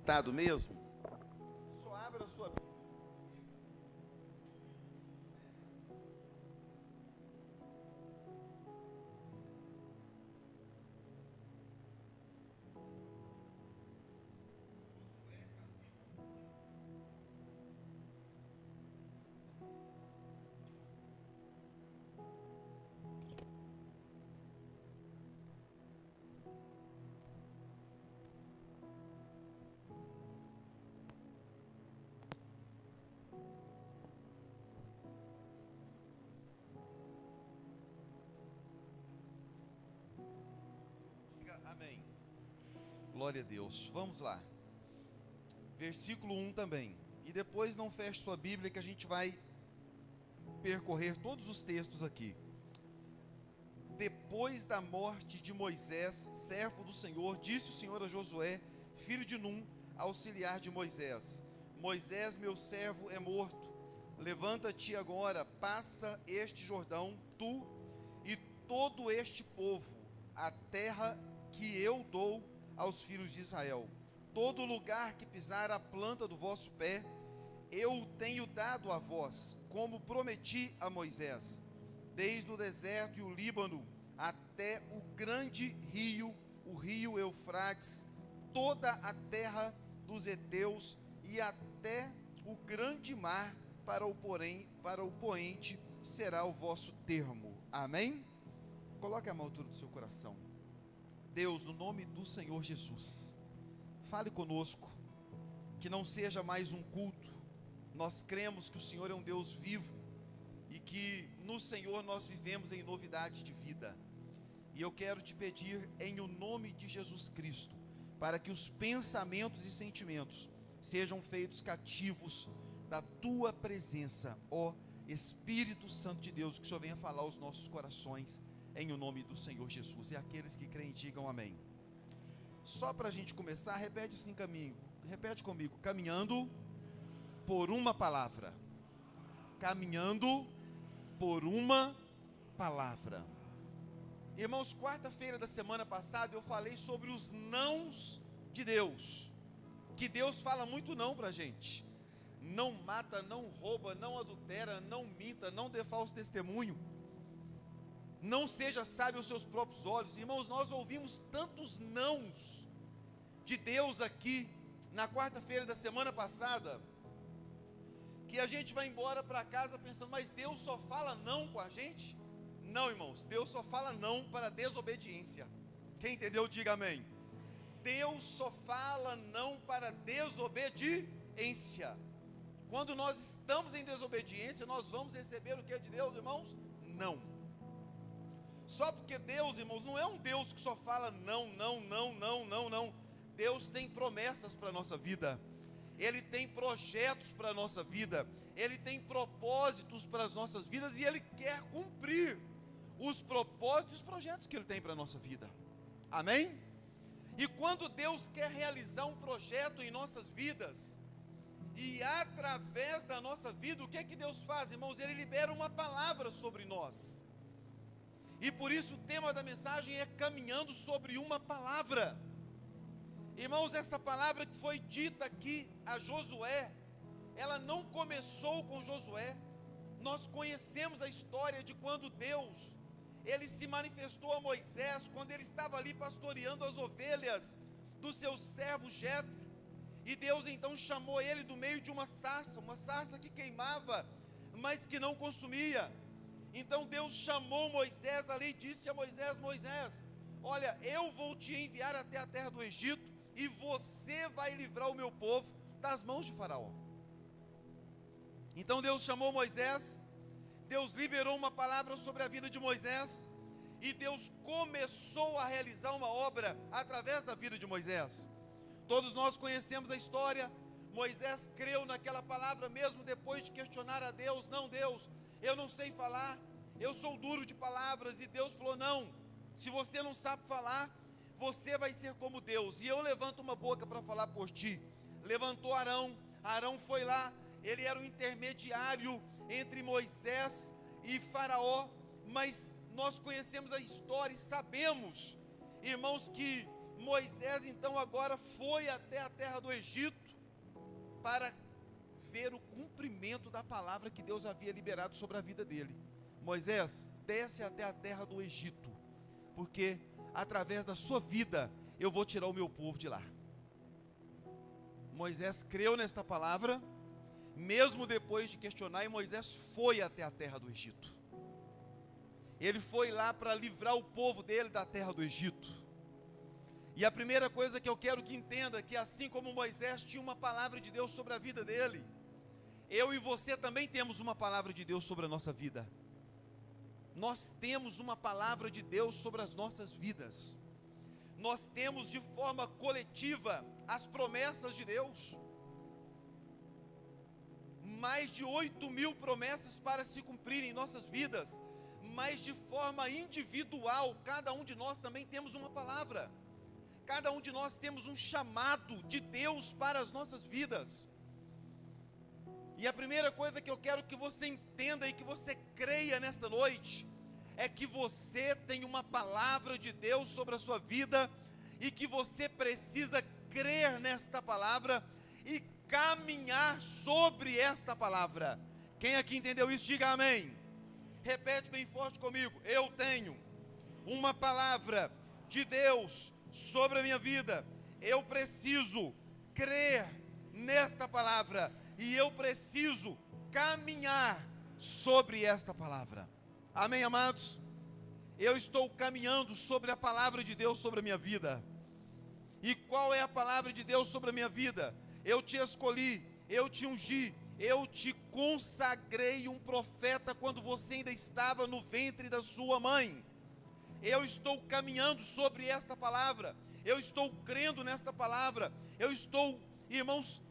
ditado mesmo? Só abra a sua Bíblia. Amém. Glória a Deus. Vamos lá. Versículo 1 também. E depois não feche sua Bíblia que a gente vai percorrer todos os textos aqui. Depois da morte de Moisés, servo do Senhor, disse o Senhor a Josué, filho de Num, auxiliar de Moisés: Moisés, meu servo, é morto. Levanta-te agora, passa este Jordão, tu e todo este povo, a terra que eu dou aos filhos de Israel. Todo lugar que pisar a planta do vosso pé, eu o tenho dado a vós, como prometi a Moisés, desde o deserto e o Líbano, até o grande rio, o rio Eufrates, toda a terra dos heteus e até o grande mar, para o poente será o vosso termo. Amém? Coloque a mão à altura do seu coração. Deus, no nome do Senhor Jesus, fale conosco, que não seja mais um culto. Nós cremos que o Senhor é um Deus vivo e que no Senhor nós vivemos em novidade de vida. E eu quero te pedir em o nome de Jesus Cristo, para que os pensamentos e sentimentos sejam feitos cativos da tua presença, ó Espírito Santo de Deus, que o Senhor venha falar aos nossos corações, em o nome do Senhor Jesus. E aqueles que creem digam amém. Só para a gente começar, repete assim repete comigo: caminhando por uma palavra. Caminhando por uma palavra. Irmãos, quarta-feira da semana passada eu falei sobre os nãos de Deus, que Deus fala muito não para a gente. Não mata, não rouba, não adultera, não minta, não dê falso testemunho, não seja sábio aos seus próprios olhos. Irmãos, nós ouvimos tantos nãos de Deus aqui na quarta-feira da semana passada, que a gente vai embora para casa pensando, mas Deus só fala não com a gente? Não, irmãos, Deus só fala não para desobediência. Quem entendeu, diga amém. Deus só fala não para desobediência. Quando nós estamos em desobediência, nós vamos receber o que de Deus, irmãos? Não. Só porque Deus, irmãos, não é um Deus que só fala não, não, não, não, não, não. Deus tem promessas para a nossa vida. Ele tem projetos para a nossa vida. Ele tem propósitos para as nossas vidas e Ele quer cumprir os propósitos e os projetos que Ele tem para a nossa vida. Amém? E quando Deus quer realizar um projeto em nossas vidas, e através da nossa vida, o que é que Deus faz, irmãos? Ele libera uma palavra sobre nós. E por isso o tema da mensagem é caminhando sobre uma palavra. Irmãos, essa palavra que foi dita aqui a Josué, ela não começou com Josué. Nós conhecemos a história de quando Deus, Ele se manifestou a Moisés, quando ele estava ali pastoreando as ovelhas do seu servo Jetro. E Deus então chamou ele do meio de uma sarça que queimava, mas que não consumia. Então Deus chamou Moisés ali e disse a Moisés: Moisés, olha, eu vou te enviar até a terra do Egito, e você vai livrar o meu povo das mãos de Faraó. Então Deus chamou Moisés, Deus liberou uma palavra sobre a vida de Moisés, e Deus começou a realizar uma obra através da vida de Moisés. Todos nós conhecemos a história. Moisés creu naquela palavra, mesmo depois de questionar a Deus: não, Deus, eu não sei falar, eu sou duro de palavras. E Deus falou: não, se você não sabe falar, você vai ser como Deus, e eu levanto uma boca para falar por ti. Levantou Arão, Arão foi lá, ele era o intermediário entre Moisés e Faraó. Mas nós conhecemos a história e sabemos, irmãos, que Moisés então agora foi até a terra do Egito para ver o cumprimento da palavra que Deus havia liberado sobre a vida dele. Moisés, desce até a terra do Egito, porque através da sua vida eu vou tirar o meu povo de lá. Moisés creu nesta palavra, mesmo depois de questionar, e Moisés foi até a terra do Egito. Ele foi lá para livrar o povo dele da terra do Egito. E a primeira coisa que eu quero que entenda é que assim como Moisés tinha uma palavra de Deus sobre a vida dele, eu e você também temos uma palavra de Deus sobre a nossa vida. Nós temos uma palavra de Deus sobre as nossas vidas. Nós temos de forma coletiva as promessas de Deus. Mais de 8.000 promessas para se cumprirem em nossas vidas. Mas de forma individual, cada um de nós também temos uma palavra. Cada um de nós temos um chamado de Deus para as nossas vidas. E a primeira coisa que eu quero que você entenda e que você creia nesta noite, é que você tem uma palavra de Deus sobre a sua vida, e que você precisa crer nesta palavra, e caminhar sobre esta palavra. Quem aqui entendeu isso, diga amém. Repete bem forte comigo: eu tenho uma palavra de Deus sobre a minha vida, eu preciso crer nesta palavra, e eu preciso caminhar sobre esta palavra. Amém, amados? Eu estou caminhando sobre a palavra de Deus sobre a minha vida. E qual é a palavra de Deus sobre a minha vida? Eu te escolhi, eu te ungi, eu te consagrei um profeta quando você ainda estava no ventre da sua mãe. Eu estou caminhando sobre esta palavra, eu estou crendo nesta palavra, eu estou, irmãos,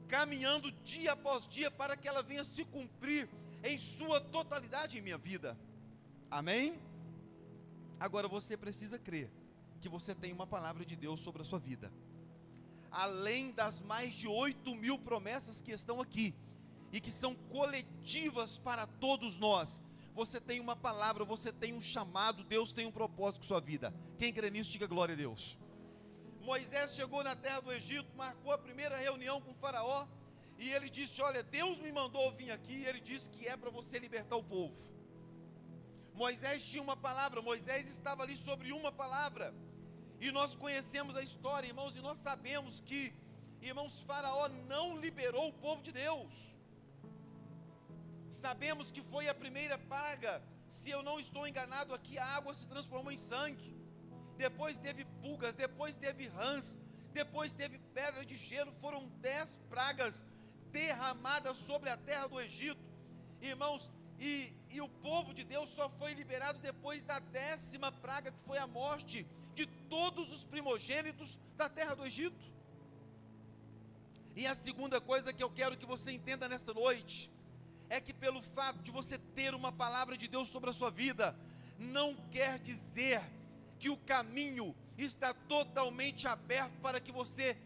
caminhando dia após dia para que ela venha se cumprir em sua totalidade em minha vida. Amém? Agora você precisa crer que você tem uma palavra de Deus sobre a sua vida. Além das mais de 8.000 promessas que estão aqui, e que são coletivas para todos nós, você tem uma palavra, você tem um chamado, Deus tem um propósito com sua vida. Quem crê nisso, diga glória a Deus. Moisés chegou na terra do Egito, marcou a primeira reunião com o faraó, e ele disse: olha, Deus me mandou vir aqui, e ele disse que é para você libertar o povo. Moisés tinha uma palavra, Moisés estava ali sobre uma palavra, e nós conhecemos a história, irmãos, e nós sabemos que, irmãos, faraó não liberou o povo de Deus. Sabemos que foi a primeira praga, se eu não estou enganado aqui, a água se transformou em sangue. Depois teve pulgas, depois teve rãs, depois teve pedra de gelo. Foram 10 pragas derramadas sobre a terra do Egito, irmãos, e o povo de Deus só foi liberado depois da 10ª praga, que foi a morte de todos os primogênitos da terra do Egito. E a segunda coisa que eu quero que você entenda nesta noite, é que pelo fato de você ter uma palavra de Deus sobre a sua vida, não quer dizer que o caminho está totalmente aberto para que você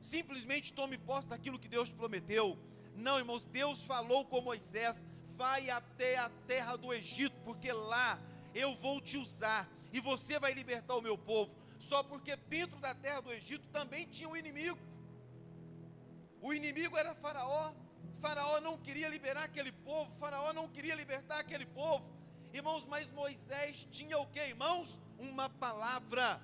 simplesmente tome posse daquilo que Deus te prometeu. Não, irmãos, Deus falou com Moisés: vai até a terra do Egito, porque lá eu vou te usar, e você vai libertar o meu povo. Só porque dentro da terra do Egito também tinha um inimigo. O inimigo era Faraó. Faraó não queria liberar aquele povo, Faraó não queria libertar aquele povo, irmãos, mas Moisés tinha o que, irmãos? Uma palavra,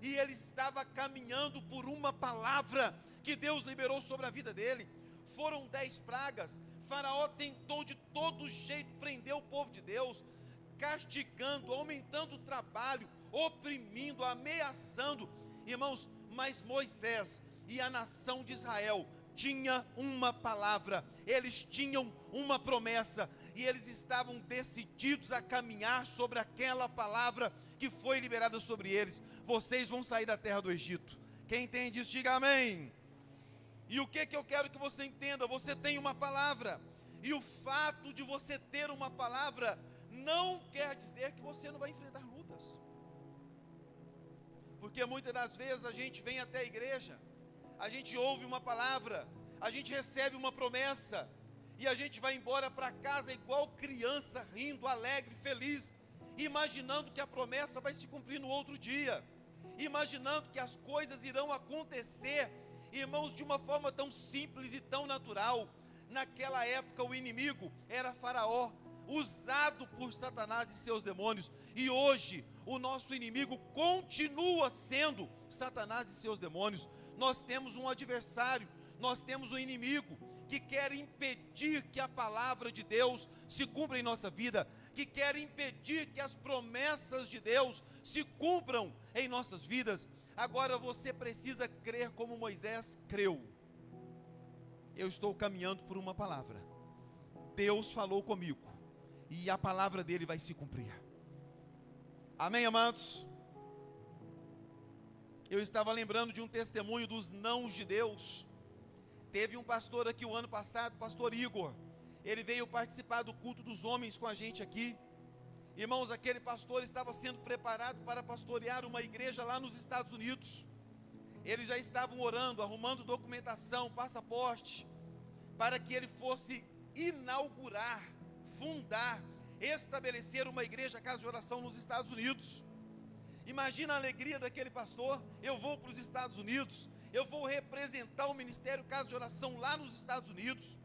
e ele estava caminhando por uma palavra que Deus liberou sobre a vida dele. Foram 10 pragas, Faraó tentou de todo jeito prender o povo de Deus, castigando, aumentando o trabalho, oprimindo, ameaçando, irmãos, mas Moisés e a nação de Israel tinha uma palavra, eles tinham uma promessa, e eles estavam decididos a caminhar sobre aquela palavra que foi liberada sobre eles. Vocês vão sair da terra do Egito. Quem entende isso, diga amém. E o que eu quero que você entenda? Você tem uma palavra, e o fato de você ter uma palavra não quer dizer que você não vai enfrentar lutas, porque muitas das vezes a gente vem até a igreja, a gente ouve uma palavra, a gente recebe uma promessa, e a gente vai embora para casa igual criança, rindo, alegre, feliz, imaginando que a promessa vai se cumprir no outro dia. imaginando que as coisas irão acontecer, irmãos, de uma forma tão simples e tão natural. Naquela época o inimigo era Faraó, usado por Satanás e seus demônios, e hoje o nosso inimigo continua sendo Satanás e seus demônios. Nós temos um adversário, nós temos um inimigo que quer impedir que a palavra de Deus se cumpra em nossa vida, que quer impedir que as promessas de Deus se cumpram em nossas vidas. Agora você precisa crer como Moisés creu. Eu estou caminhando por uma palavra, Deus falou comigo, e a palavra dele vai se cumprir. Amém, amados? Eu estava lembrando de um testemunho dos nãos de Deus. Teve um pastor aqui o ano passado, pastor Igor, ele veio participar do culto dos homens com a gente aqui. Irmãos, aquele pastor estava sendo preparado para pastorear uma igreja lá nos Estados Unidos. Eles já estavam orando, arrumando documentação, passaporte, para que ele fosse inaugurar, fundar, estabelecer uma igreja, casa de oração nos Estados Unidos. Imagina a alegria daquele pastor. Eu vou para os Estados Unidos, eu vou representar o ministério Casa de Oração lá nos Estados Unidos.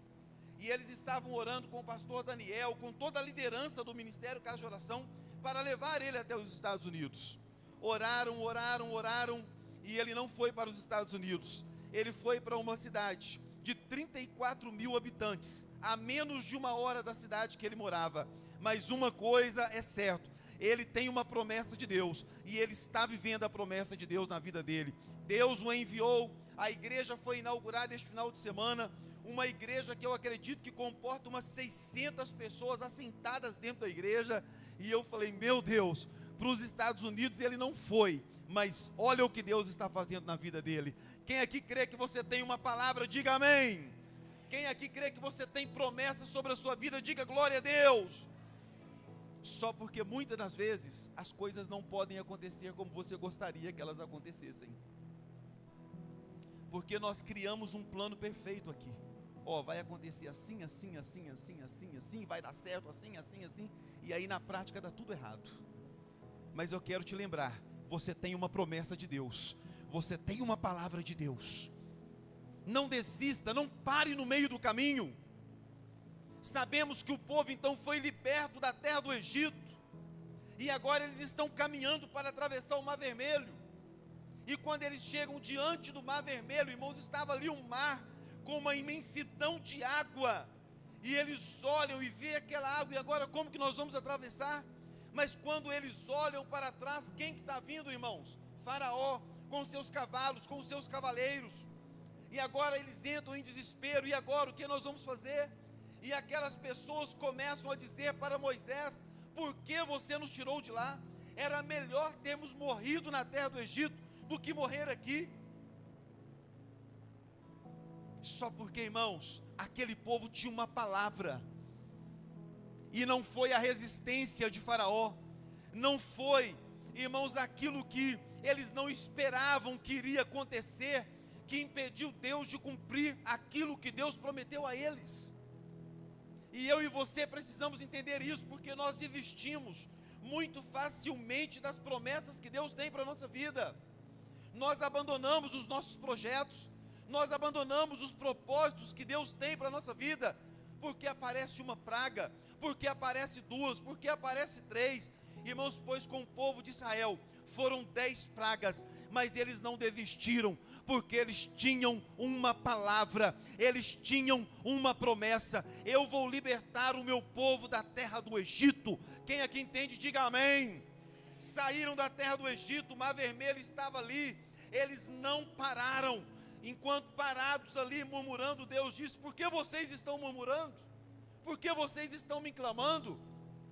E eles estavam orando com o pastor Daniel, com toda a liderança do ministério Casa de Oração, para levar ele até os Estados Unidos. Oraram, e ele não foi para os Estados Unidos. Ele foi para uma cidade de 34 mil habitantes, a menos de 1 hora da cidade que ele morava. Mas uma coisa é certa, ele tem uma promessa de Deus, e ele está vivendo a promessa de Deus na vida dele. Deus o enviou, a igreja foi inaugurada este final de semana, uma igreja que eu acredito que comporta umas 600 pessoas assentadas dentro da igreja, e eu falei, meu Deus, para os Estados Unidos ele não foi, mas olha o que Deus está fazendo na vida dele. Quem aqui crê que você tem uma palavra, diga amém. Quem aqui crê que você tem promessa sobre a sua vida, diga glória a Deus. Só porque muitas das vezes as coisas não podem acontecer como você gostaria que elas acontecessem, porque nós criamos um plano perfeito aqui. Vai acontecer assim, assim, assim, assim, assim, assim, vai dar certo assim, assim, assim, e aí na prática dá tudo errado. Mas eu quero te lembrar, você tem uma promessa de Deus, você tem uma palavra de Deus. Não desista, não pare no meio do caminho. Sabemos que o povo então foi liberto da terra do Egito, e agora eles estão caminhando para atravessar o Mar Vermelho. E quando eles chegam diante do Mar Vermelho, irmãos, estava ali um mar com uma imensidão de água, e eles olham e vê aquela água, e agora como que nós vamos atravessar? Mas quando eles olham para trás, quem que está vindo, irmãos? Faraó, com seus cavalos, com seus cavaleiros. E agora eles entram em desespero, e agora o que nós vamos fazer? E aquelas pessoas começam a dizer para Moisés, por que você nos tirou de lá? Era melhor termos morrido na terra do Egito, do que morrer aqui. Só porque, irmãos, aquele povo tinha uma palavra, e não foi a resistência de Faraó, não foi, irmãos, aquilo que eles não esperavam que iria acontecer, que impediu Deus de cumprir aquilo que Deus prometeu a eles. E eu e você precisamos entender isso, porque nós desistimos muito facilmente das promessas que Deus tem para a nossa vida. Nós abandonamos os nossos projetos, nós abandonamos os propósitos que Deus tem para a nossa vida, porque aparece uma praga, porque aparece 2, porque aparece 3, irmãos, pois com o povo de Israel foram 10 pragas, mas eles não desistiram, porque eles tinham uma palavra, eles tinham uma promessa, eu vou libertar o meu povo da terra do Egito. Quem aqui entende, diga amém. Saíram da terra do Egito, o Mar Vermelho estava ali, eles não pararam. Enquanto parados ali murmurando, Deus disse, por que vocês estão murmurando? Por que vocês estão me clamando?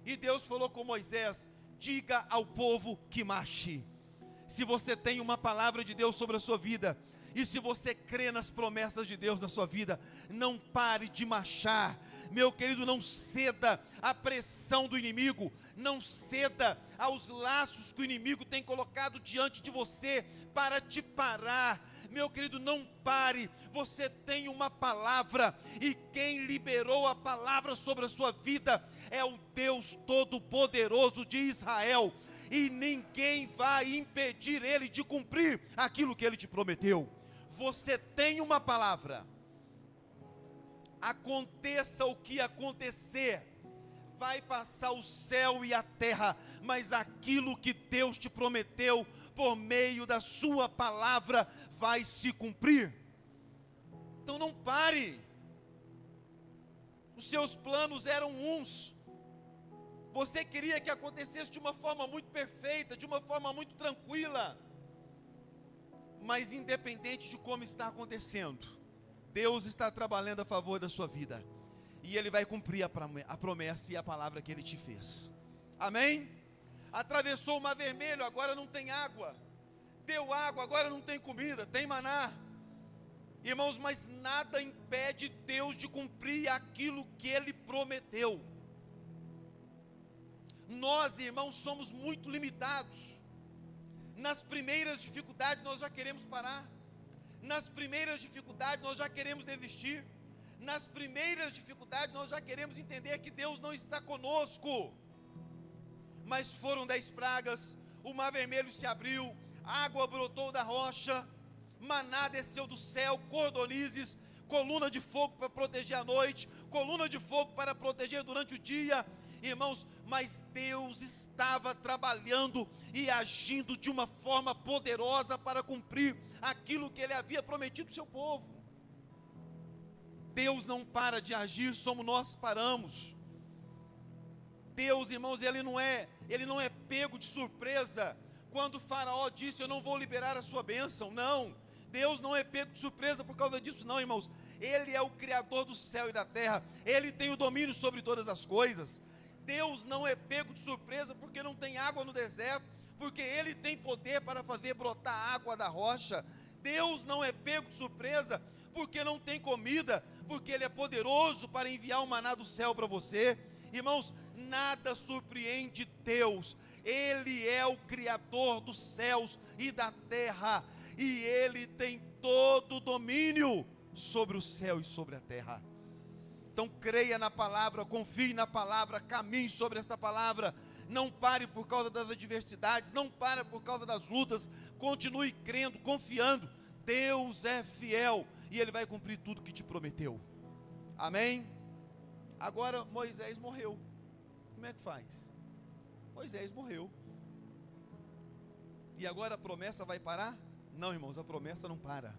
E Deus falou com Moisés, diga ao povo que marche. Se você tem uma palavra de Deus sobre a sua vida, e se você crê nas promessas de Deus na sua vida, não pare de marchar. Meu querido, não ceda à pressão do inimigo, não ceda aos laços que o inimigo tem colocado diante de você para te parar. Meu querido, não pare, você tem uma palavra, e quem liberou a palavra sobre a sua vida é o Deus Todo-Poderoso de Israel. e ninguém vai impedir Ele de cumprir aquilo que Ele te prometeu. Você tem uma palavra, aconteça o que acontecer, vai passar o céu e a terra, mas aquilo que Deus te prometeu, por meio da sua palavra, vai se cumprir. Então não pare. Os seus planos eram uns, você queria que acontecesse de uma forma muito perfeita, de uma forma muito tranquila, mas independente de como está acontecendo, Deus está trabalhando a favor da sua vida, e Ele vai cumprir a promessa e a palavra que Ele te fez. Amém? Atravessou o Mar Vermelho, agora não tem água. Deu água, agora não tem comida, tem maná. Irmãos, mas nada impede Deus de cumprir aquilo que Ele prometeu. Nós, irmãos, somos muito limitados. Nas primeiras dificuldades nós já queremos parar. Nas primeiras dificuldades nós já queremos desistir. Nas primeiras dificuldades nós já queremos entender que Deus não está conosco. Mas foram 10 pragas, o Mar Vermelho se abriu, água brotou da rocha, maná desceu do céu, cordonizes, coluna de fogo para proteger a noite, coluna de fogo para proteger durante o dia. Irmãos, mas Deus estava trabalhando e agindo de uma forma poderosa para cumprir aquilo que Ele havia prometido ao seu povo. Deus não para de agir, somos nós que paramos. Deus, irmãos, Ele não é pego de surpresa. Quando o faraó disse, eu não vou liberar a sua bênção, não, Deus não é pego de surpresa por causa disso, não, irmãos. Ele é o Criador do céu e da terra, Ele tem o domínio sobre todas as coisas. Deus não é pego de surpresa porque não tem água no deserto, porque Ele tem poder para fazer brotar água da rocha. Deus não é pego de surpresa porque não tem comida, porque Ele é poderoso para enviar o maná do céu para você. Irmãos, nada surpreende Deus. Ele é o Criador dos céus e da terra, e Ele tem todo o domínio sobre o céu e sobre a terra. Então creia na palavra, confie na palavra, caminhe sobre esta palavra. Não pare por causa das adversidades, não pare por causa das lutas, continue crendo, confiando. Deus é fiel e Ele vai cumprir tudo que te prometeu. Amém? Agora Moisés morreu. Como é que faz? Moisés morreu. E agora a promessa vai parar? Não, irmãos, a promessa não para.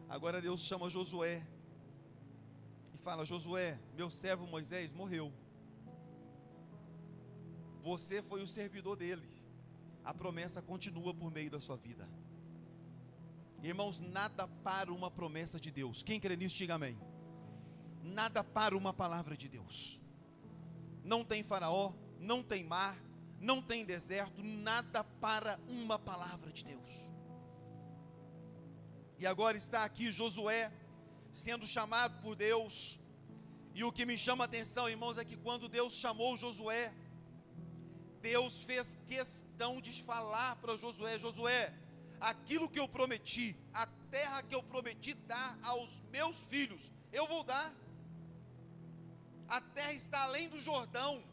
Agora Deus chama Josué e fala: Josué, meu servo Moisés morreu. Você foi o servidor dele. A promessa continua por meio da sua vida. Irmãos, nada para uma promessa de Deus. Quem crê nisso, diga amém. Nada para uma palavra de Deus. Não tem faraó, não tem mar, não tem deserto, nada para uma palavra de Deus. E agora está aqui Josué sendo chamado por Deus. E o que me chama a atenção, irmãos, é que quando Deus chamou Josué, Deus fez questão de falar para Josué: Josué, aquilo que eu prometi, a terra que eu prometi dar aos meus filhos, eu vou dar. A terra está além do Jordão.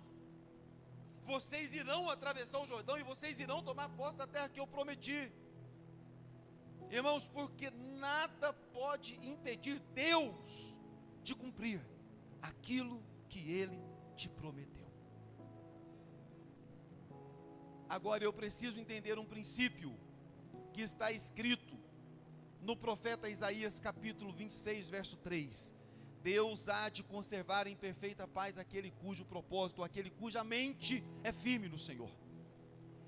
Vocês irão atravessar o Jordão e vocês irão tomar posse da terra que eu prometi. Irmãos, porque nada pode impedir Deus de cumprir aquilo que Ele te prometeu. Agora eu preciso entender um princípio que está escrito no profeta Isaías capítulo 26, verso 3. Deus há de conservar em perfeita paz aquele cujo propósito, aquele cuja mente é firme no Senhor.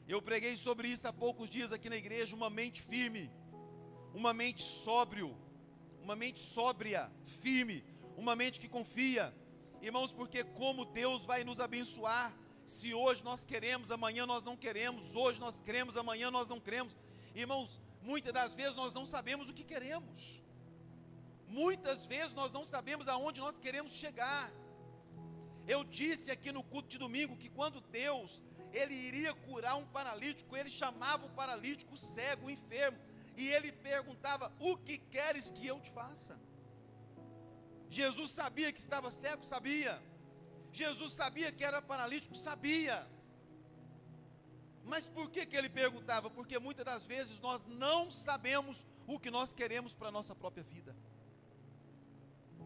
Eu preguei sobre isso há poucos dias aqui na igreja, uma mente firme, uma mente sóbria, firme, uma mente que confia. Irmãos, porque como Deus vai nos abençoar, se hoje nós queremos, amanhã nós não queremos, hoje nós cremos, amanhã nós não cremos. Irmãos, muitas das vezes nós não sabemos o que queremos. Muitas vezes nós não sabemos aonde nós queremos chegar. Eu disse aqui no culto de domingo que quando Deus, Ele iria curar um paralítico, Ele chamava o paralítico, o cego, o enfermo, e Ele perguntava: o que queres que eu te faça? Jesus sabia que estava cego? Sabia. Jesus sabia que era paralítico? Sabia. Mas por que ele perguntava? Porque muitas das vezes nós não sabemos o que nós queremos para a nossa própria vida.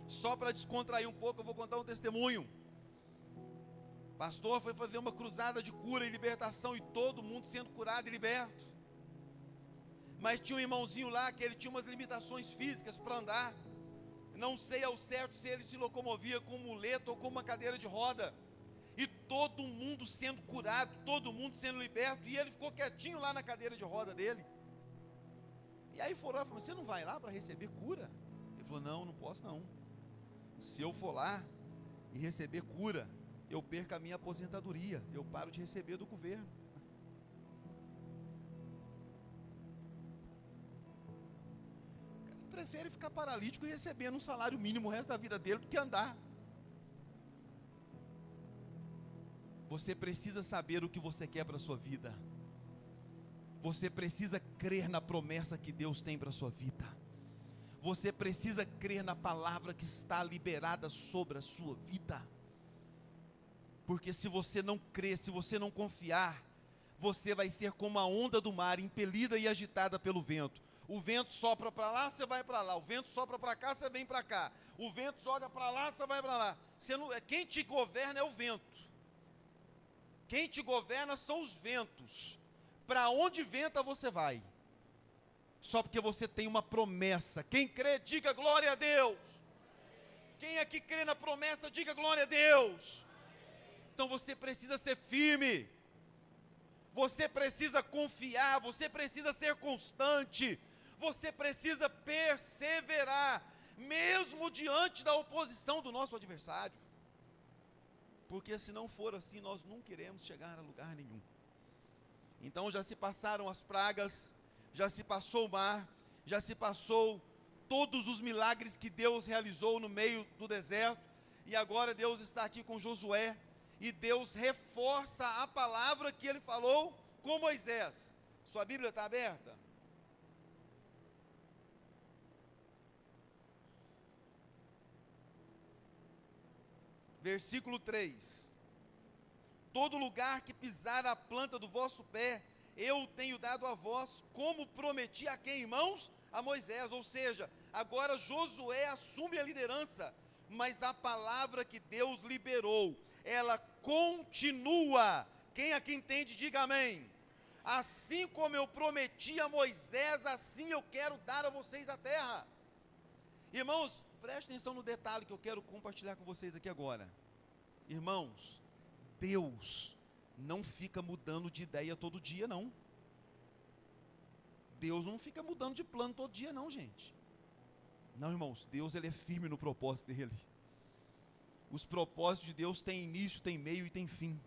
Só para descontrair um pouco, eu vou contar um testemunho. O pastor foi fazer uma cruzada de cura e libertação, e todo mundo sendo curado e liberto. Mas tinha um irmãozinho lá que ele tinha umas limitações físicas para andar. Não sei ao certo se ele se locomovia com muleta ou com uma cadeira de roda. E todo mundo sendo curado, todo mundo sendo liberto, e ele ficou quietinho lá na cadeira de roda dele. E aí foram lá e falaram: você não vai lá para receber cura? Ele falou: não posso não. Se eu for lá e receber cura, eu perco a minha aposentadoria, eu paro de receber do governo. O cara prefere ficar paralítico e recebendo um salário mínimo o resto da vida dele do que andar. Você precisa saber o que você quer para a sua vida. Você precisa crer na promessa que Deus tem para a sua vida. Você precisa crer na palavra que está liberada sobre a sua vida. Porque se você não crer, se você não confiar, você vai ser como a onda do mar, impelida e agitada pelo vento. O vento sopra para lá, você vai para lá. O vento sopra para cá, você vem para cá. O vento joga para lá, você vai para lá. Quem te governa é o vento. Quem te governa são os ventos. Para onde venta você vai. Só porque você tem uma promessa. Quem crê, diga glória a Deus. Quem aqui crê na promessa, diga glória a Deus. Então você precisa ser firme. Você precisa confiar. Você precisa ser constante. Você precisa perseverar, mesmo diante da oposição do nosso adversário. Porque se não for assim, nós nunca iremos chegar a lugar nenhum. Então já se passaram as pragas, já se passou o mar, já se passou todos os milagres que Deus realizou no meio do deserto, e agora Deus está aqui com Josué, e Deus reforça a palavra que ele falou com Moisés. Sua Bíblia está aberta? Versículo 3: todo lugar que pisar a planta do vosso pé, eu tenho dado a vós, como prometi a quem, irmãos? A Moisés. Ou seja, agora Josué assume a liderança, mas a palavra que Deus liberou, ela continua. Quem aqui entende, diga amém. Assim como eu prometi a Moisés, assim eu quero dar a vocês a terra. Irmãos, preste atenção no detalhe que eu quero compartilhar com vocês aqui agora. Irmãos, Deus não fica mudando de ideia todo dia, não. Deus não fica mudando de plano todo dia, não, gente. Não, irmãos, Deus ele é firme no propósito dele. Os propósitos de Deus têm início, têm meio e têm fim.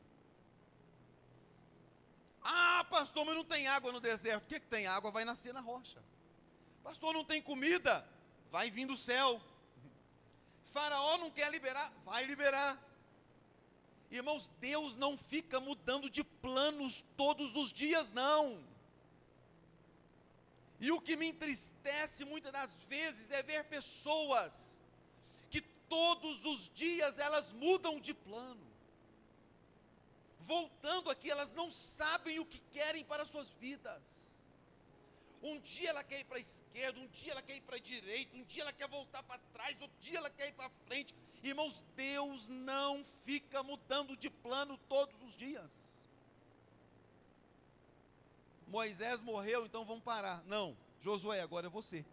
Ah, pastor, mas não tem água no deserto. O que tem? Água vai nascer na rocha. Pastor, não tem comida? Vai vir do céu. Faraó não quer liberar? Vai liberar. Irmãos, Deus não fica mudando de planos todos os dias, não. E o que me entristece muitas das vezes é ver pessoas que todos os dias elas mudam de plano. Voltando aqui, elas não sabem o que querem para suas vidas. Um dia ela quer ir para a esquerda, um dia ela quer ir para a direita, um dia ela quer voltar para trás, outro dia ela quer ir para frente. Irmãos, Deus não fica mudando de plano todos os dias. Moisés morreu, então vamos parar. Não, Josué, agora é você.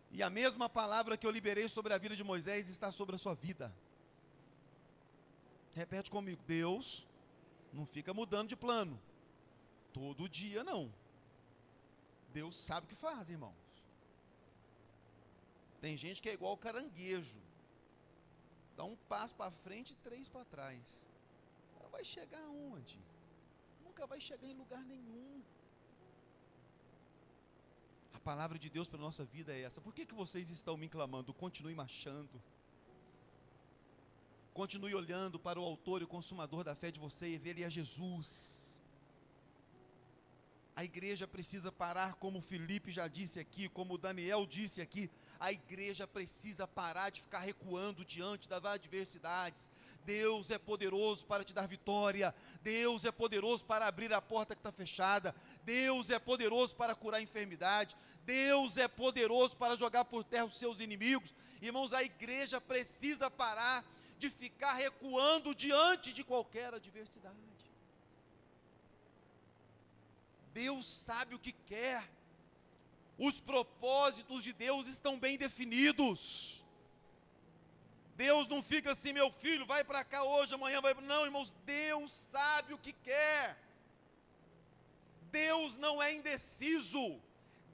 E a mesma palavra que eu liberei sobre a vida de Moisés está sobre a sua vida. Repete comigo: Deus não fica mudando de plano todo dia, não. Deus sabe o que faz, irmãos. Tem gente que é igual caranguejo, dá um passo para frente e 3 para trás. Ela vai chegar aonde? Nunca vai chegar em lugar nenhum. A palavra de Deus para a nossa vida é essa. Por que vocês estão me clamando? Continue marchando. Continue olhando para o autor e o consumador da fé de você, e ver ele é Jesus. A igreja precisa parar, como Felipe já disse aqui, como Daniel disse aqui. a igreja precisa parar de ficar recuando diante das adversidades. Deus é poderoso para te dar vitória, Deus é poderoso para abrir a porta que está fechada, Deus é poderoso para curar a enfermidade, Deus é poderoso para jogar por terra os seus inimigos. Irmãos, a igreja precisa parar de ficar recuando diante de qualquer adversidade. Deus sabe o que quer, os propósitos de Deus estão bem definidos. Deus não fica assim, meu filho, vai para cá hoje, amanhã vai. Não, irmãos, Deus sabe o que quer. Deus não é indeciso,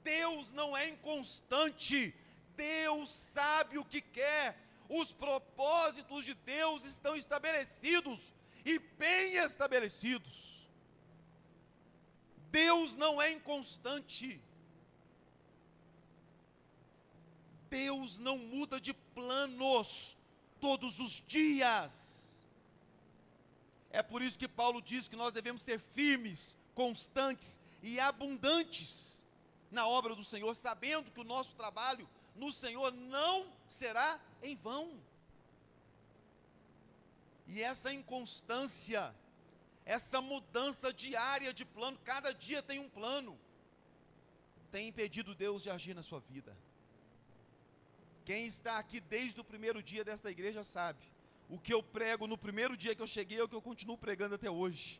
Deus não é inconstante, Deus sabe o que quer. Os propósitos de Deus estão estabelecidos e bem estabelecidos. Deus não é inconstante. Deus não muda de planos todos os dias. É por isso que Paulo diz que nós devemos ser firmes, constantes e abundantes na obra do Senhor, sabendo que o nosso trabalho no Senhor não será em vão. E essa inconstância, essa mudança diária de plano, cada dia tem um plano, tem impedido Deus de agir na sua vida. Quem está aqui desde o primeiro dia desta igreja sabe, o que eu prego no primeiro dia que eu cheguei é o que eu continuo pregando até hoje.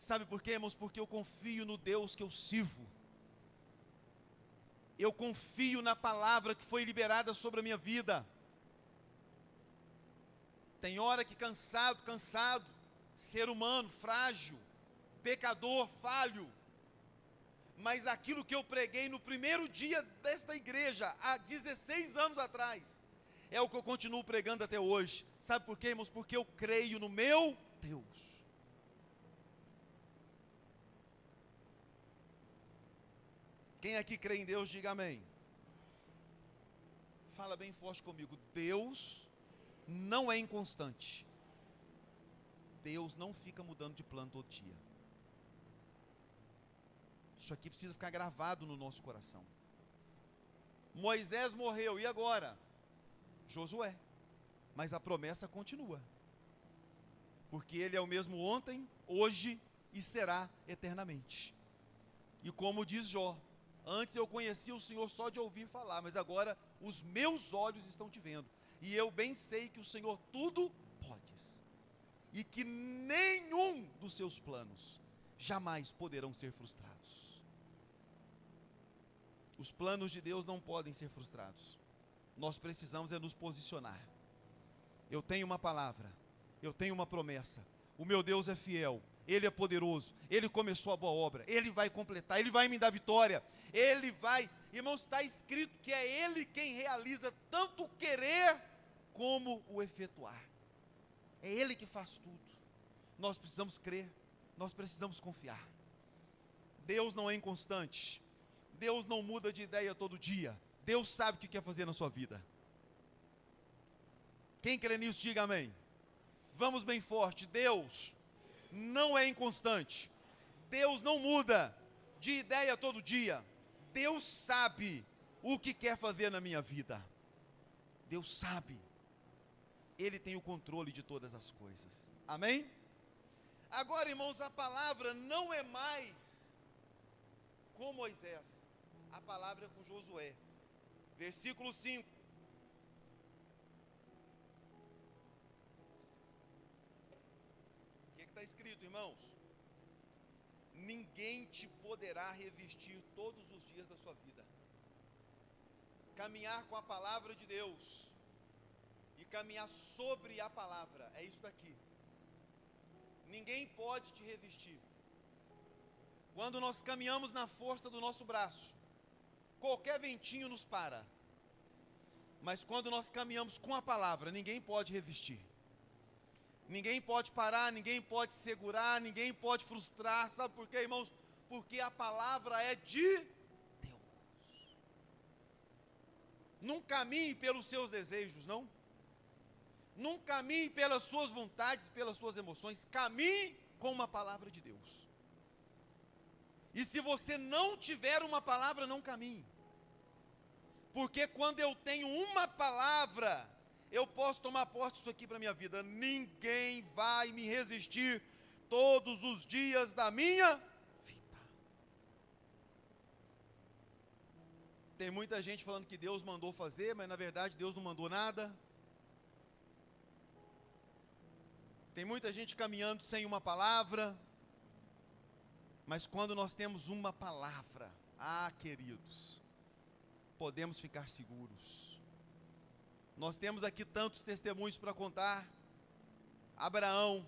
Sabe por quê, irmãos? Porque eu confio no Deus que eu sirvo. Eu confio na palavra que foi liberada sobre a minha vida. Tem hora que cansado, ser humano, frágil, pecador, falho, mas aquilo que eu preguei no primeiro dia desta igreja, há 16 anos atrás, é o que eu continuo pregando até hoje. Sabe por quê, irmãos? Porque eu creio no meu Deus. Quem aqui crê em Deus, diga amém. Fala bem forte comigo. Deus não é inconstante. Deus não fica mudando de plano todo dia. Isso aqui precisa ficar gravado no nosso coração. Moisés morreu, e agora? Josué. Mas a promessa continua. Porque ele é o mesmo ontem, hoje e será eternamente. E como diz Jó, antes eu conhecia o Senhor só de ouvir falar, mas agora os meus olhos estão te vendo. E eu bem sei que o Senhor tudo pode. E que nenhum dos seus planos jamais poderão ser frustrados. Os planos de Deus não podem ser frustrados. Nós precisamos nos posicionar. Eu tenho uma palavra, eu tenho uma promessa. O meu Deus é fiel, Ele é poderoso, Ele começou a boa obra, Ele vai completar, Ele vai me dar vitória, Ele vai. Irmãos, está escrito que é Ele quem realiza tanto o querer como o efetuar. É Ele que faz tudo. Nós precisamos crer, nós precisamos confiar. Deus não é inconstante, Deus não muda de ideia todo dia. Deus sabe o que quer fazer na sua vida. Quem crê nisso, diga amém. Vamos bem forte. Deus não é inconstante, Deus não muda de ideia todo dia. Deus sabe o que quer fazer na minha vida. Deus sabe. Ele tem o controle de todas as coisas. Amém? Agora, irmãos, a palavra não é mais com Moisés. A palavra é com Josué. Versículo 5. O que está escrito, irmãos? Ninguém te poderá revestir todos os dias da sua vida. Caminhar com a palavra de Deus e caminhar sobre a palavra, é isso daqui. Ninguém pode te revestir. Quando nós caminhamos na força do nosso braço, qualquer ventinho nos para. Mas quando nós caminhamos com a palavra, ninguém pode revestir. Ninguém pode parar, ninguém pode segurar, ninguém pode frustrar. Sabe por quê, irmãos? Porque a palavra é de Deus. Não caminhe pelos seus desejos, não. Não caminhe pelas suas vontades, pelas suas emoções. Caminhe com uma palavra de Deus. E se você não tiver uma palavra, não caminhe. Porque quando eu tenho uma palavra, eu posso tomar posse disso aqui para a minha vida. Ninguém vai me resistir todos os dias da minha vida. Tem muita gente falando que Deus mandou fazer, mas na verdade Deus não mandou nada. Tem muita gente caminhando sem uma palavra. Mas quando nós temos uma palavra, queridos, podemos ficar seguros. Nós temos aqui tantos testemunhos para contar. Abraão,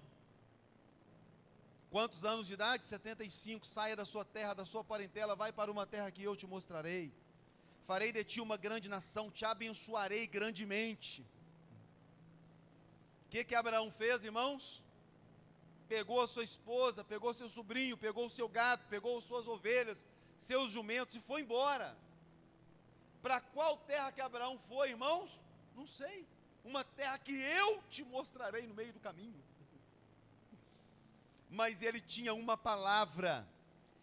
quantos anos de idade? 75, saia da sua terra, da sua parentela, vai para uma terra que eu te mostrarei. Farei de ti uma grande nação, te abençoarei grandemente. O que Abraão fez, irmãos? Pegou a sua esposa, pegou seu sobrinho, pegou o seu gado, pegou suas ovelhas, seus jumentos e foi embora. Para qual terra que Abraão foi, irmãos? Não sei. Uma terra que eu te mostrarei no meio do caminho. Mas ele tinha uma palavra: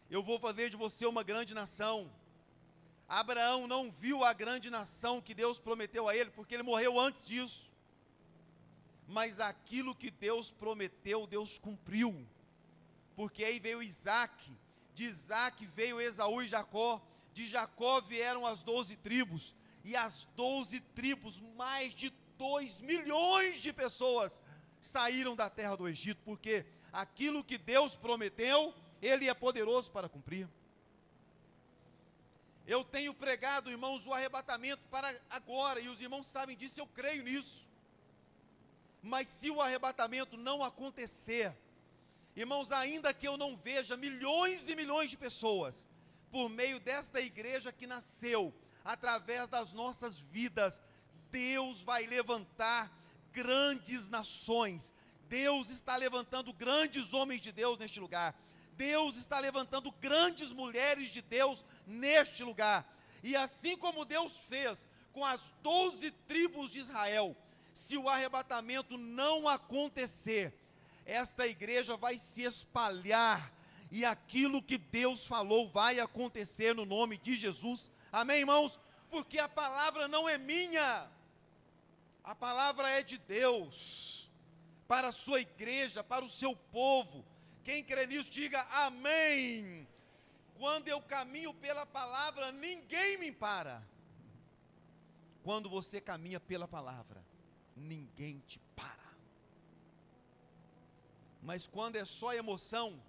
eu vou fazer de você uma grande nação. Abraão não viu a grande nação que Deus prometeu a ele, porque ele morreu antes disso. Mas aquilo que Deus prometeu, Deus cumpriu. Porque aí veio Isaac, de Isaac veio Esaú e Jacó, de Jacó vieram as 12 tribos, e as 12 tribos, mais de 2 milhões de pessoas saíram da terra do Egito, porque aquilo que Deus prometeu, Ele é poderoso para cumprir. Eu tenho pregado, irmãos, o arrebatamento para agora, e os irmãos sabem disso, eu creio nisso. Mas se o arrebatamento não acontecer, irmãos, ainda que eu não veja milhões e milhões de pessoas, por meio desta igreja que nasceu, através das nossas vidas, Deus vai levantar grandes nações. Deus está levantando grandes homens de Deus neste lugar. Deus está levantando grandes mulheres de Deus neste lugar. E assim como Deus fez com as 12 tribos de Israel, se o arrebatamento não acontecer, esta igreja vai se espalhar, e aquilo que Deus falou vai acontecer no nome de Jesus. Amém, irmãos? Porque a palavra não é minha, a palavra é de Deus, para a sua igreja, para o seu povo. Quem crê nisso, diga amém. Quando eu caminho pela palavra, ninguém me para. Quando você caminha pela palavra, ninguém te para. Mas quando é só emoção,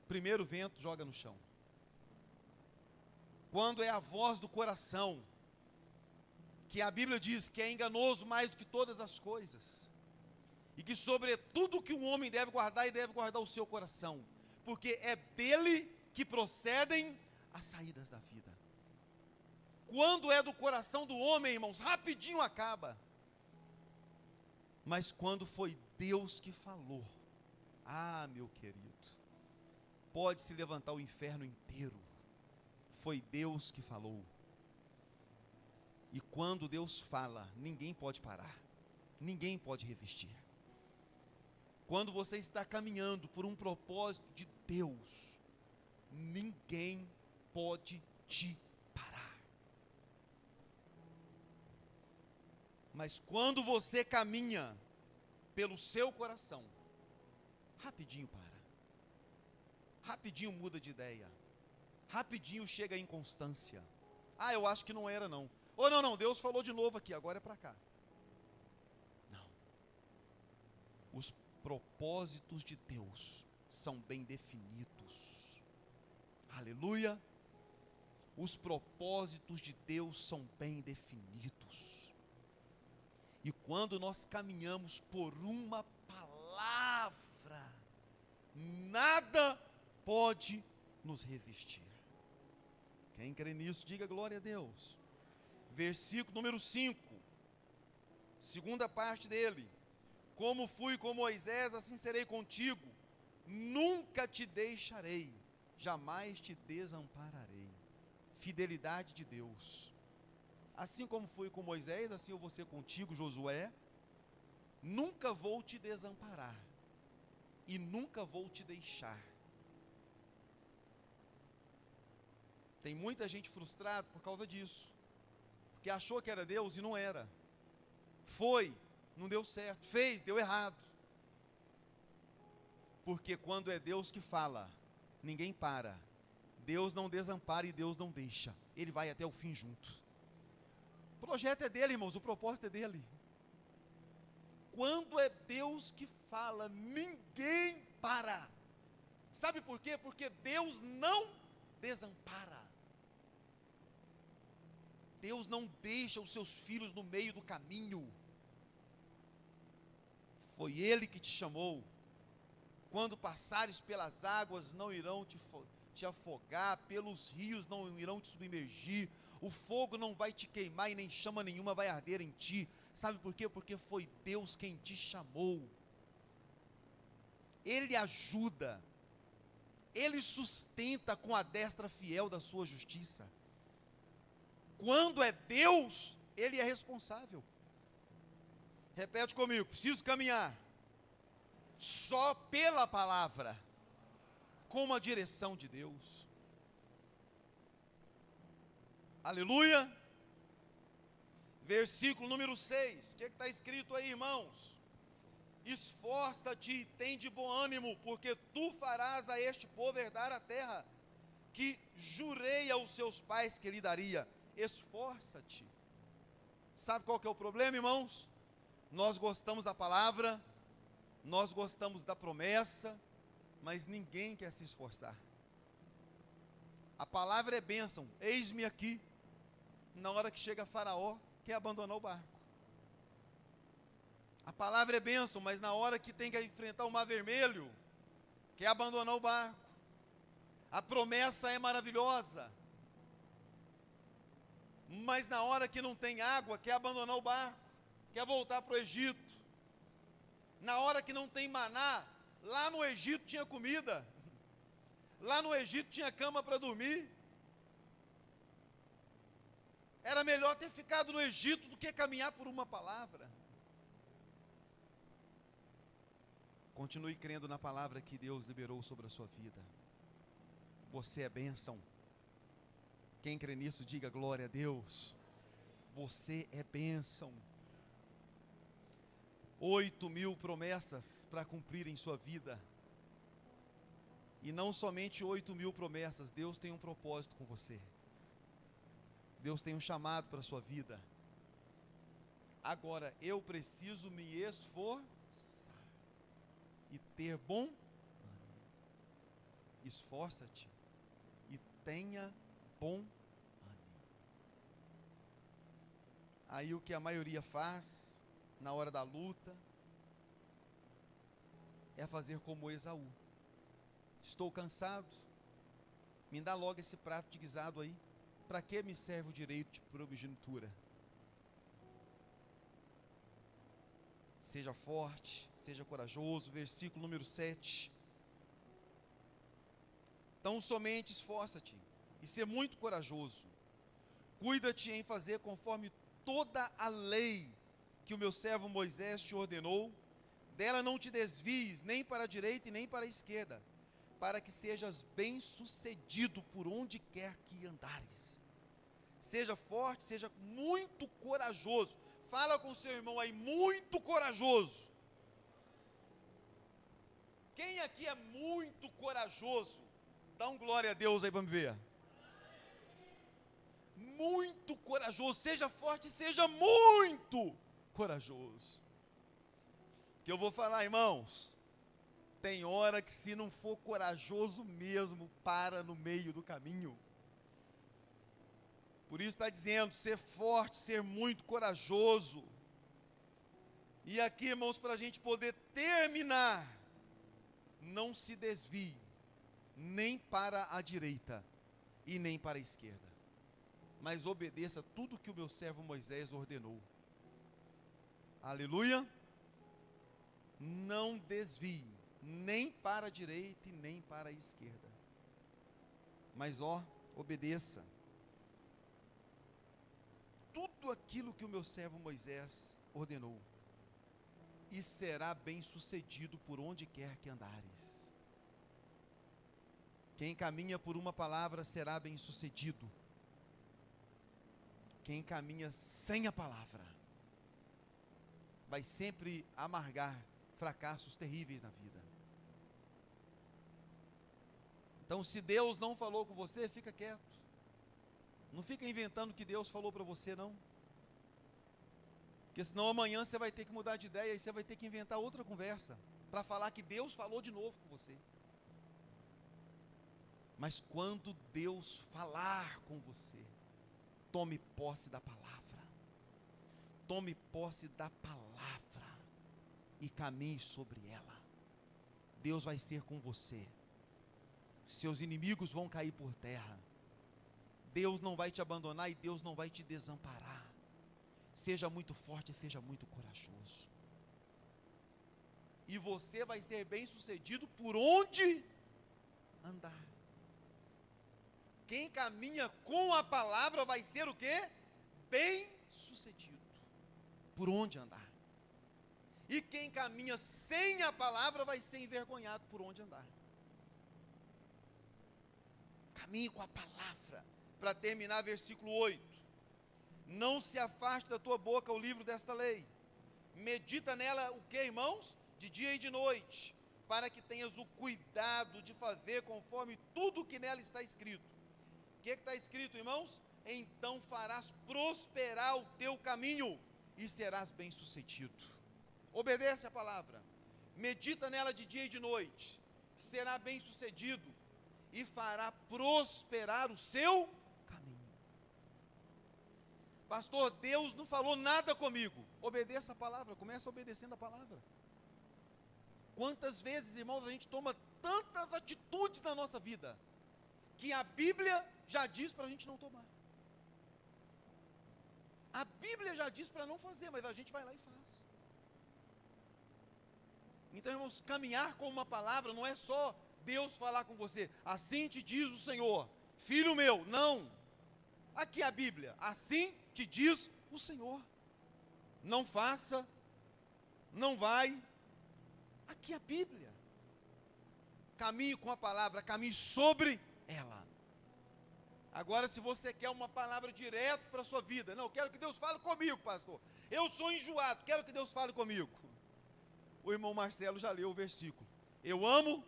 primeiro vento joga no chão. Quando é a voz do coração, que a Bíblia diz que é enganoso mais do que todas as coisas, e que sobre tudo que um homem deve guardar, e deve guardar o seu coração, porque é dele que procedem as saídas da vida. Quando é do coração do homem, irmãos, rapidinho acaba. Mas quando foi Deus que falou, meu querido, pode se levantar o inferno inteiro. Foi Deus que falou. E quando Deus fala, ninguém pode parar, ninguém pode resistir. Quando você está caminhando por um propósito de Deus, ninguém pode te parar. Mas quando você caminha pelo seu coração, rapidinho para, rapidinho muda de ideia, rapidinho chega a inconstância. Eu acho que não era não. Ou não, Deus falou de novo aqui, agora é para cá. Não. Os propósitos de Deus são bem definidos. Aleluia. Os propósitos de Deus são bem definidos. E quando nós caminhamos por uma palavra, nada pode nos resistir. Quem crê nisso, diga glória a Deus. Versículo número 5, segunda parte dele: como fui com Moisés, assim serei contigo, nunca te deixarei, jamais te desampararei. Fidelidade de Deus. Assim como fui com Moisés, assim eu vou ser contigo, Josué. Nunca vou te desamparar e nunca vou te deixar. Tem muita gente frustrada por causa disso. porque achou que era Deus e não era. Foi, não deu certo, fez, deu errado. Porque quando é Deus que fala, ninguém para. Deus não desampara e Deus não deixa. Ele vai até o fim junto. O projeto é dele, irmãos, o propósito é dele. Quando é Deus que fala, ninguém para. Sabe por quê? Porque Deus não desampara. Deus não deixa os seus filhos no meio do caminho. Foi Ele que te chamou. Quando passares pelas águas, não irão te afogar, pelos rios não irão te submergir, o fogo não vai te queimar e nem chama nenhuma vai arder em ti. Sabe por quê? Porque foi Deus quem te chamou. Ele ajuda, Ele sustenta com a destra fiel da sua justiça. Quando é Deus, Ele é responsável. Repete comigo, preciso caminhar só pela palavra, com a direção de Deus. Aleluia. Versículo número 6, o que está escrito aí, irmãos? Esforça-te e tem de bom ânimo, porque tu farás a este povo herdar a terra, que jurei aos seus pais que lhe daria. Esforça-te. Sabe qual que é o problema, irmãos? Nós gostamos da palavra, nós gostamos da promessa, mas ninguém quer se esforçar. A palavra é bênção, eis-me aqui. Na hora que chega Faraó, quer abandonar o barco. A palavra é bênção, mas na hora que tem que enfrentar o mar vermelho, quer abandonar o barco. A promessa é maravilhosa, mas na hora que não tem água, quer abandonar o barco, quer voltar para o Egito. Na hora que não tem maná, lá no Egito tinha comida, lá no Egito tinha cama para dormir. Era melhor ter ficado no Egito do que caminhar por uma palavra. Continue crendo na palavra que Deus liberou sobre a sua vida. Você é bênção. Quem crê nisso, diga glória a Deus. Você é bênção. 8.000 promessas para cumprir em sua vida. E não somente 8.000 promessas, Deus tem um propósito com você. Deus tem um chamado para a sua vida. Agora, eu preciso me esforçar e ter bom ânimo. Esforça-te e tenha bom ânimo. Aí o que a maioria faz na hora da luta é fazer como Esaú. Estou cansado, me dá logo esse prato de guisado aí. Para que me serve o direito de primogenitura? Seja forte, seja corajoso. Versículo número 7. Então somente esforça-te e ser muito corajoso. Cuida-te em fazer conforme toda a lei que o meu servo Moisés te ordenou. Dela não te desvies nem para a direita e nem para a esquerda, para que sejas bem-sucedido por onde quer que andares. Seja forte, seja muito corajoso. Fala com o seu irmão aí, muito corajoso. Quem aqui é muito corajoso? Dá um glória a Deus aí para me ver. Muito corajoso, seja forte, seja muito corajoso. Que eu vou falar, irmãos, tem hora que se não for corajoso mesmo, para no meio do caminho. Por isso está dizendo, ser forte, ser muito corajoso. E aqui, irmãos, para a gente poder terminar, não se desvie, nem para a direita, e nem para a esquerda, mas obedeça tudo que o meu servo Moisés ordenou. Aleluia. Não desvie, nem para a direita e nem para a esquerda, mas obedeça tudo aquilo que o meu servo Moisés ordenou, e será bem sucedido por onde quer que andares. Quem caminha por uma palavra será bem sucedido. Quem caminha sem a palavra vai sempre amargar fracassos terríveis na vida. Então, se Deus não falou com você, fica quieto. Não fica inventando que Deus falou para você, não. Porque senão amanhã você vai ter que mudar de ideia e você vai ter que inventar outra conversa para falar que Deus falou de novo com você. Mas quando Deus falar com você, tome posse da palavra. Tome posse da palavra e caminhe sobre ela. Deus vai ser com você. Seus inimigos vão cair por terra. Deus não vai te abandonar e Deus não vai te desamparar. Seja muito forte, seja muito corajoso. E você vai ser bem sucedido por onde andar. Quem caminha com a palavra vai ser o quê? Bem sucedido. Por onde andar. E quem caminha sem a palavra vai ser envergonhado por onde andar. Caminhe com a palavra. Para terminar, versículo 8. Não se afaste da tua boca o livro desta lei. Medita nela o que, irmãos? De dia e de noite. Para que tenhas o cuidado de fazer conforme tudo que nela está escrito. O que está escrito, irmãos? Então farás prosperar o teu caminho e serás bem sucedido. Obedece a palavra. Medita nela de dia e de noite. Será bem sucedido e fará prosperar o seu caminho. Pastor, Deus não falou nada comigo. Obedeça a palavra, começa obedecendo a palavra. Quantas vezes, irmãos, a gente toma tantas atitudes na nossa vida, que a Bíblia já diz para a gente não tomar. A Bíblia já diz para não fazer, mas a gente vai lá e faz. Então, irmãos, caminhar com uma palavra não é só Deus falar com você, assim te diz o Senhor, filho meu, não. Aqui é a Bíblia, assim te diz o Senhor. Não faça, não vai. Aqui é a Bíblia. Caminhe com a palavra, caminhe sobre ela. Agora, se você quer uma palavra direto para a sua vida, não, quero que Deus fale comigo, pastor. Eu sou enjoado, quero que Deus fale comigo. O irmão Marcelo já leu o versículo. Eu amo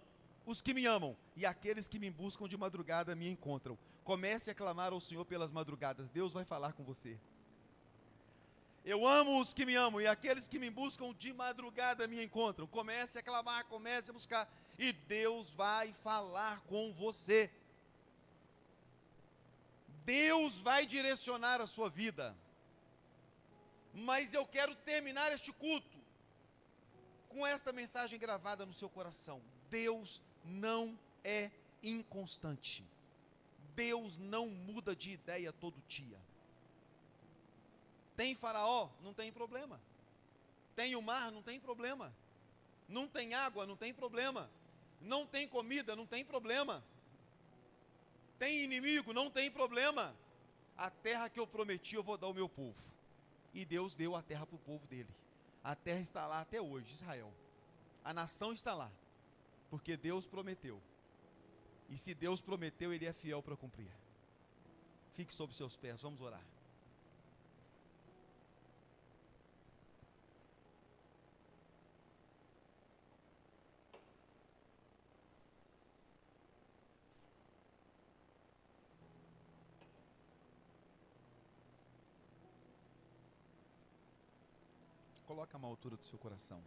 os que me amam, e aqueles que me buscam de madrugada me encontram. Comece a clamar ao Senhor pelas madrugadas, Deus vai falar com você. Eu amo os que me amam, e aqueles que me buscam de madrugada me encontram. Comece a clamar, comece a buscar, e Deus vai falar com você. Deus vai direcionar a sua vida. Mas eu quero terminar este culto com esta mensagem gravada no seu coração. Deus não é inconstante. Deus não muda de ideia todo dia. Tem Faraó? Não tem problema. Tem o mar? Não tem problema. Não tem água? Não tem problema. Não tem comida? Não tem problema. Tem inimigo? Não tem problema. A terra que eu prometi eu vou dar ao meu povo. E Deus deu a terra para o povo dele. A terra está lá até hoje, Israel. A nação está lá, porque Deus prometeu. E se Deus prometeu, Ele é fiel para cumprir. Fique sobre seus pés, vamos orar. Coloca a mão à altura do seu coração.